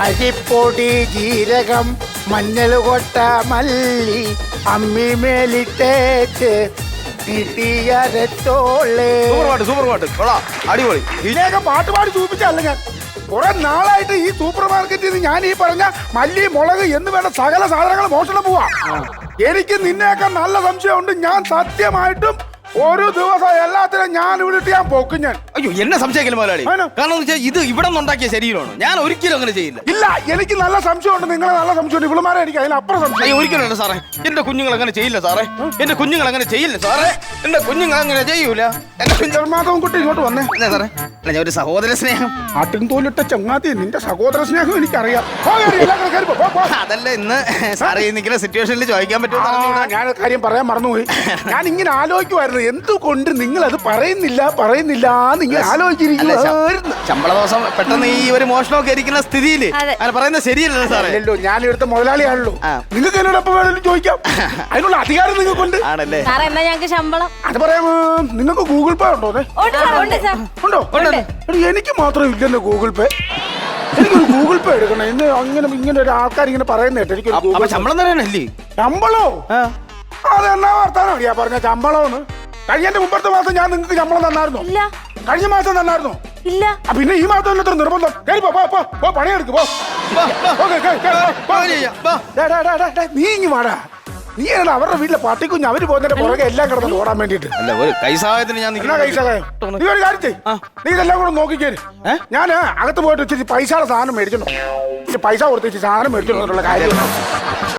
അരിപ്പൊടി ജീരകം മഞ്ഞൾ കൊട്ട മല്ലി അമ്മി മേലിട്ടേച്ച് നീട്ടിയരച്ചോളേ. സൂപ്പർ പാട്ട് കൊള്ളാം, അടിപൊളി. ഇതിനെയൊക്കെ പാട്ട് പാടി സൂചിപ്പിച്ചല്ല ഞാൻ. കുറെ നാളായിട്ട് ഈ സൂപ്പർ മാർക്കറ്റിൽ നിന്ന് ഞാൻ ഈ പറഞ്ഞ മല്ലി മുളക് എന്ന് വേണ്ട സകല സാധനങ്ങൾ മോഷണം പോവാ. എനിക്ക് നിന്നെയൊക്കെ നല്ല സംശയമുണ്ട്. ഞാൻ സത്യമായിട്ടും ഒരു ദിവസം എല്ലാത്തിനും ഞാൻ ഇവിടെ ഞാൻ പോക്കും ഞാൻ. അയ്യോ എന്നെ സംശയിക്കലും മുതലാളി. കാരണം ഇത് ഇവിടെ നിന്നുണ്ടാക്കിയ ശരീരമാണ്. ഞാൻ ഒരിക്കലും അങ്ങനെ ചെയ്യില്ല. ഇല്ല, എനിക്ക് നല്ല സംശയമുണ്ട്. നിങ്ങളെ നല്ല സംശയമുണ്ട്. ഇവളുമാരെ എനിക്ക് അതിനപ്പുറം സംശയം. അയ്യോ ഒരിക്കലും സാറേ, എന്റെ കുഞ്ഞുങ്ങൾ അങ്ങനെ ചെയ്യില്ല സാറേ. എന്റെ കുഞ്ഞുങ്ങൾ അങ്ങനെ ചെയ്യില്ല സാറേ. എന്റെ കുഞ്ഞുങ്ങൾ അങ്ങനെ ചെയ്യൂല. മാധവൻ കുട്ടി ഇങ്ങോട്ട് വന്നേ. അല്ലേ സാറേ? അല്ല ഞാൻ ഒരു സഹോദര സ്നേഹം. ആട്ടിൻ തോലിട്ട ചങ്ങാതി, നിന്റെ സഹോദര സ്നേഹം എനിക്കറിയാം. അതല്ല ഇന്ന് സാറേ നിൽക്കുന്ന സിറ്റുവേഷനിൽ ചോദിക്കാൻ പറ്റുമോ? ഞാൻ കാര്യം പറയാൻ മറന്നുപോയി. ഞാൻ ഇങ്ങനെ ആലോചിക്കുമായിരുന്നു എന്തുകൊണ്ട് നിങ്ങൾ അത് പറയുന്നില്ല നിങ്ങൾ ആലോചിച്ചിരിക്കുന്നു. ശമ്പള ദിവസം പെട്ടെന്ന് ഈ ഒരു മോഷണമൊക്കെ ഇരിക്കുന്ന സ്ഥിതിയിൽ അങ്ങനെ പറയുന്നത് ശരിയല്ലോ സാറേ? അല്ലല്ലോ, ഞാൻ ഇവിടുത്തെ മുതലാളിയാണല്ലോ. നിങ്ങൾക്ക് എന്നോട് എപ്പോ വേണമെങ്കിലും ചോദിക്കാം. അതിനുള്ള അധികാരം നിങ്ങൾക്കുണ്ട്. ആണല്ലേ? ഞങ്ങൾക്ക് ശമ്പളം അത് പറയാം. നിങ്ങൾക്ക് ഗൂഗിൾ പേ ഉണ്ടോ? ഉണ്ടോ? എനിക്ക് മാത്രം ഇല്ലെന്ന് ഗൂഗിൾ പേ. എനിക്കൊരു ഗൂഗിൾ പേ എടുക്കണം. ഇന്ന് ഇങ്ങനെ ഒരു ആൾക്കാർ ഇങ്ങനെ പറയുന്നേട്ടോ. എനിക്ക് ശമ്പളം തരാനല്ലേ? ശമ്പളോ? അതെന്നാ വർത്താനം അടിയാ പറഞ്ഞ ശമ്പളോന്ന്? കഴിഞ്ഞ മുമ്പത്തെ മാസം ഞാൻ നിങ്ങൾക്ക് ശമ്പളം തന്നായിരുന്നോ? കഴിഞ്ഞ മാസം തന്നായിരുന്നോ? ഇല്ല. പിന്നെ ഈ മാസം എത്ര നിർബന്ധം? പണിയെടുക്ക് പോ. നീ ഇങ്ങ് വാടാ. നീ അവരുടെ വീട്ടിലെ പട്ടിക്കുഞ്ഞ് അവര് പോകുന്നതിന്റെ പുറകെ എല്ലാം കിടന്നു ഓടാൻ വേണ്ടിട്ട്. അല്ല ഒരു കൈസഹായത്തിന് ഞാൻ കൈസഹായം നീ ഒരു കാര്യം ചെയ്യ്. നീ ഇതെല്ലാം കൂടെ നോക്കിക്കേര്. ഞാൻ അകത്ത് പോയിട്ട് ഇച്ചിരി പൈസയുടെ സാധനം മേടിച്ചിട്ടുണ്ടോ? പൈസ കൊടുത്ത് സാധനം മേടിച്ചിട്ടുള്ള കാര്യം